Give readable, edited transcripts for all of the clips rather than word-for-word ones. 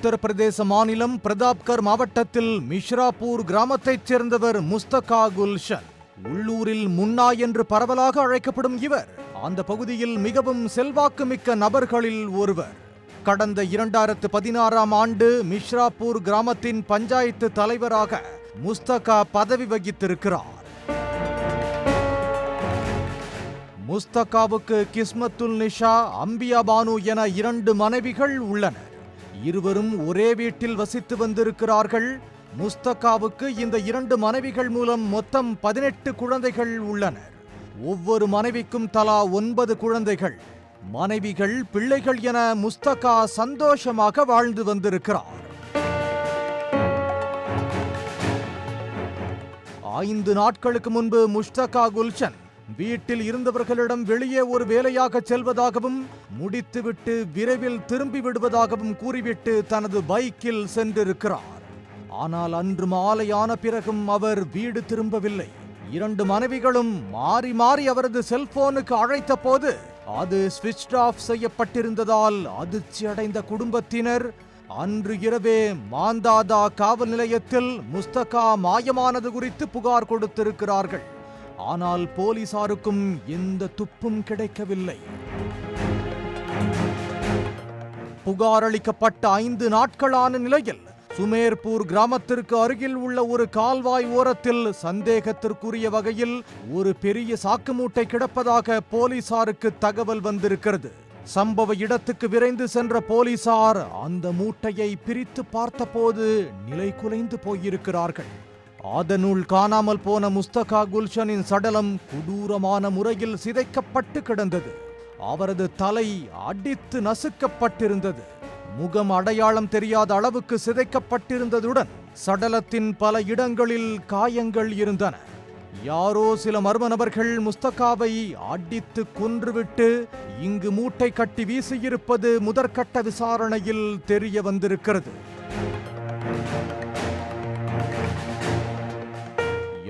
உத்தரப்பிரதேச மாநிலம் பிரதாப்கர் மாவட்டத்தில் மிஷ்ராபூர் கிராமத்தைச் சேர்ந்தவர் முஸ்தகா குல்ஷன். உள்ளூரில் முன்னா என்று பரவலாக அழைக்கப்படும் இவர் அந்த பகுதியில் மிகவும் செல்வாக்கு மிக்க நபர்களில் ஒருவர். கடந்த 2016ஆம் ஆண்டு மிஷ்ராபூர் கிராமத்தின் பஞ்சாயத்து தலைவராக முஸ்தகா பதவி வகித்திருக்கிறார். முஸ்தகாவுக்கு கிஸ்மத்துல் நிஷா, அம்பியா பானு என 2 மனைவிகள் உள்ளனர். இருவரும் ஒரே வீட்டில் வசித்து வந்திருக்கிறார்கள். முஸ்தகாவுக்கு இந்த 2 மனைவிகள் மூலம் மொத்தம் 18 குழந்தைகள் உள்ளனர். ஒவ்வொரு மனைவிக்கும் தலா 9 குழந்தைகள். மனைவிகள், பிள்ளைகள் என முஸ்தகா சந்தோஷமாக வாழ்ந்து வந்திருக்கிறார். 5 நாட்களுக்கு முன்பு முஸ்தகா குல்ஷன் வீட்டில் இருந்தவர்களிடம் வெளியே ஒரு வேலையாக செல்வதாகவும் முடித்துவிட்டு விரைவில் திரும்பி விடுவதாகவும் கூறிவிட்டு தனது பைக்கில் சென்றிருக்கிறார். ஆனால் அன்று மாலையான பிறகும் அவர் வீடு திரும்பவில்லை. 2 மனைவிகளும் மாறி மாறி அவரது செல்போனுக்கு அழைத்த போது அது ஸ்விட்ச் ஆஃப் செய்யப்பட்டிருந்ததால் அதிர்ச்சி அடைந்த குடும்பத்தினர் அன்று இரவே மாந்தாதா காவல் நிலையத்தில் முஸ்தகா மாயமானது குறித்து புகார் கொடுத்திருக்கிறார்கள். ஆனால் போலீசாருக்கும் எந்த துப்பும் கிடைக்கவில்லை. புகார் அளிக்கப்பட்ட 5 நாட்களான நிலையில் சுமேர்பூர் கிராமத்திற்கு அருகில் உள்ள ஒரு கால்வாய் ஓரத்தில் சந்தேகத்திற்குரிய வகையில் ஒரு பெரிய சாக்கு மூட்டை கிடப்பதாக போலீசாருக்கு தகவல் வந்திருக்கிறது. சம்பவ இடத்துக்கு விரைந்து சென்ற போலீசார் அந்த மூட்டையை பிரித்து பார்த்தபோது நிலை குலைந்து போயிருக்கிறார்கள். அதனுள் காணாமல் போன முஸ்தகா குல்ஷனின் சடலம் கொடூரமான முறையில் சிதைக்கப்பட்டு கிடந்தது. அவரது தலை அடித்து நசுக்கப்பட்டிருந்தது. முகம் அடையாளம் தெரியாத அளவுக்கு சிதைக்கப்பட்டிருந்ததுடன் சடலத்தின் பல இடங்களில் காயங்கள் இருந்தன. யாரோ சில மர்ம நபர்கள் முஸ்தகாவை அடித்து கொன்றுவிட்டு இங்கு மூட்டை கட்டி வீசியிருப்பது முதற்கட்ட விசாரணையில் தெரிய வந்திருக்கிறது.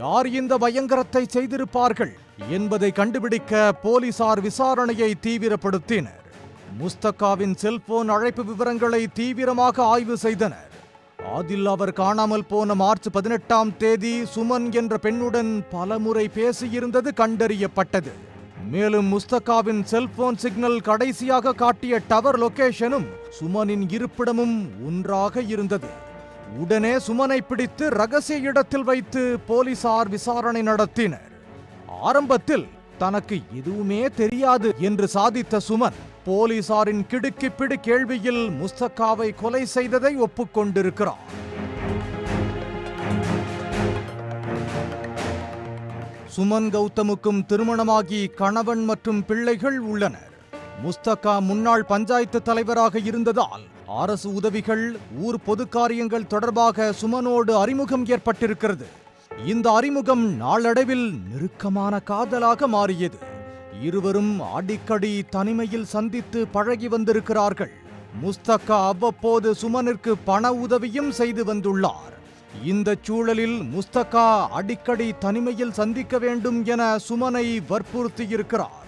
யார் இந்த பயங்கரத்தை செய்திருப்பார்கள் என்பதை கண்டுபிடிக்க போலீசார் விசாரணையை தீவிரப்படுத்தினர். முஸ்தகாவின் செல்போன் அழைப்பு விவரங்களை தீவிரமாக ஆய்வு செய்தனர். அதில் அவர் காணாமல் போன மார்ச் 18ஆம் தேதி சுமன் என்ற பெண்ணுடன் பலமுறை பேசியிருந்தது கண்டறியப்பட்டது. மேலும் முஸ்தகாவின் செல்போன் சிக்னல் கடைசியாக காட்டிய டவர் லொகேஷனும் சுமனின் இருப்பிடமும் ஒன்றாக இருந்தது. உடனே சுமனை பிடித்து ரகசிய இடத்தில் வைத்து போலீசார் விசாரணை நடத்தினர். ஆரம்பத்தில் தனக்கு எதுவுமே தெரியாது என்று சாதித்த சுமன் போலீசாரின் கிடுக்கிப்பிடி கேள்வியில் முஸ்தகாவை கொலை செய்ததை ஒப்புக்கொண்டிருக்கிறார். சுமன் கௌதமுக்கும் திருமணமாகி கணவன் மற்றும் பிள்ளைகள் உள்ளனர். முஸ்தகா முன்னாள் பஞ்சாயத்து தலைவராக இருந்ததால் அரசு உதவிகள், ஊர் பொது காரியங்கள் தொடர்பாக சுமனோடு அறிமுகம் ஏற்பட்டிருக்கிறது. இந்த அறிமுகம் நாளடைவில் நெருக்கமான காதலாக மாறியது. இருவரும் அடிக்கடி தனிமையில் சந்தித்து பழகி வந்திருக்கிறார்கள். முஸ்தகா அவ்வப்போது சுமனிற்கு பண உதவியும் செய்து வந்துள்ளார். இந்த சூழலில் முஸ்தகா அடிக்கடி தனிமையில் சந்திக்க வேண்டும் என சுமனை வற்புறுத்தியிருக்கிறார்.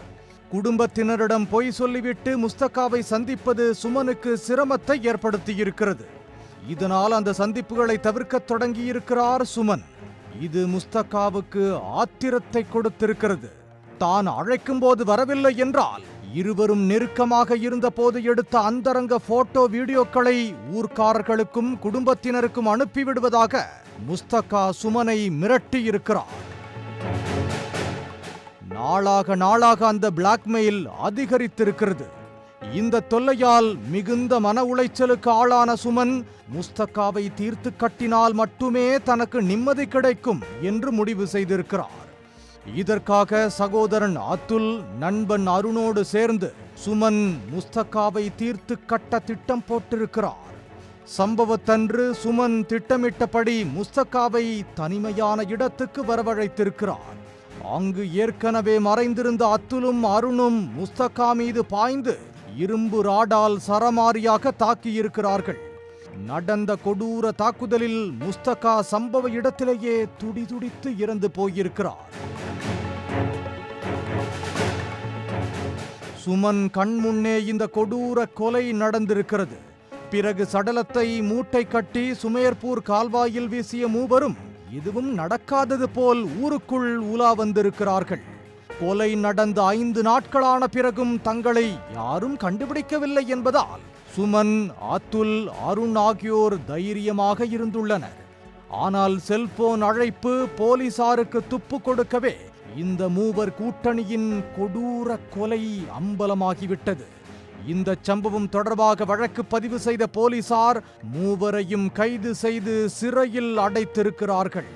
குடும்பத்தினரிடம் பொய் சொல்லிவிட்டு முஸ்தகாவை சந்திப்பது சுமனுக்கு சிரமத்தை ஏற்படுத்தியிருக்கிறது. இதனால் அந்த சந்திப்புகளை தவிர்க்க தொடங்கியிருக்கிறார் சுமன். இது முஸ்தகாவுக்கு ஆத்திரத்தை கொடுத்திருக்கிறது. தான் அழைக்கும் போது வரவில்லை என்றால் இருவரும் நெருக்கமாக இருந்த போது எடுத்த அந்தரங்க போட்டோ வீடியோக்களை ஊர்க்காரர்களுக்கும் குடும்பத்தினருக்கும் அனுப்பிவிடுவதாக முஸ்தகா சுமனை மிரட்டியிருக்கிறார். நாளாக அந்த பிளாக்மெயில் அதிகரித்திருக்கிறது. இந்த தொல்லையால் மிகுந்த மன உளைச்சலுக்கு ஆளான சுமன் முஸ்தகாவை தீர்த்து கட்டினால் மட்டுமே தனக்கு நிம்மதி கிடைக்கும் என்று முடிவு செய்திருக்கிறார். இதற்காக சகோதரன் அதுல், நண்பன் அருணோடு சேர்ந்து சுமன் முஸ்தகாவை தீர்த்து கட்ட திட்டம் போட்டிருக்கிறார். சம்பவத்தன்று சுமன் திட்டமிட்டபடி முஸ்தகாவை தனிமையான இடத்துக்கு வரவழைத்திருக்கிறார். அங்கு ஏற்கனவே மறைந்திருந்த அதுலும் அருணும் முஸ்தகா மீது பாய்ந்து இரும்பு ராடால் சரமாரியாக தாக்கியிருக்கிறார்கள். நடந்த கொடூர தாக்குதலில் முஸ்தகா சம்பவ இடத்திலேயே துடிதுடித்து இறந்து போயிருக்கிறார். சுமன் கண் முன்னே இந்த கொடூர கொலை நடந்திருக்கிறது. பிறகு சடலத்தை மூட்டை கட்டி சுமேர்பூர் கால்வாயில் வீசிய மூவரும் எதுவும் நடக்காதது போல் ஊருக்குள் உலா வந்திருக்கிறார்கள். கொலை நடந்த 5 நாட்களான பிறகும் தங்களை யாரும் கண்டுபிடிக்கவில்லை என்பதால் சுமன், அதுல், அருண் ஆகியோர் தைரியமாக இருந்துள்ளனர். ஆனால் செல்போன் அழைப்பு போலீசாருக்கு துப்பு கொடுக்கவே இந்த மூவர் கூட்டணியின் கொடூர கொலை அம்பலமாகிவிட்டது. இந்த சம்பவம் தொடர்பாக வழக்கு பதிவு செய்த போலீசார் மூவரையும் கைது செய்து சிறையில் அடைத்திருக்கிறார்கள்.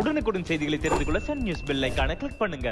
உடனுக்குடன் செய்திகளை தெரிந்து கொள்ள சன் நியூஸ் பெல் ஐகானை கிளிக் பண்ணுங்க.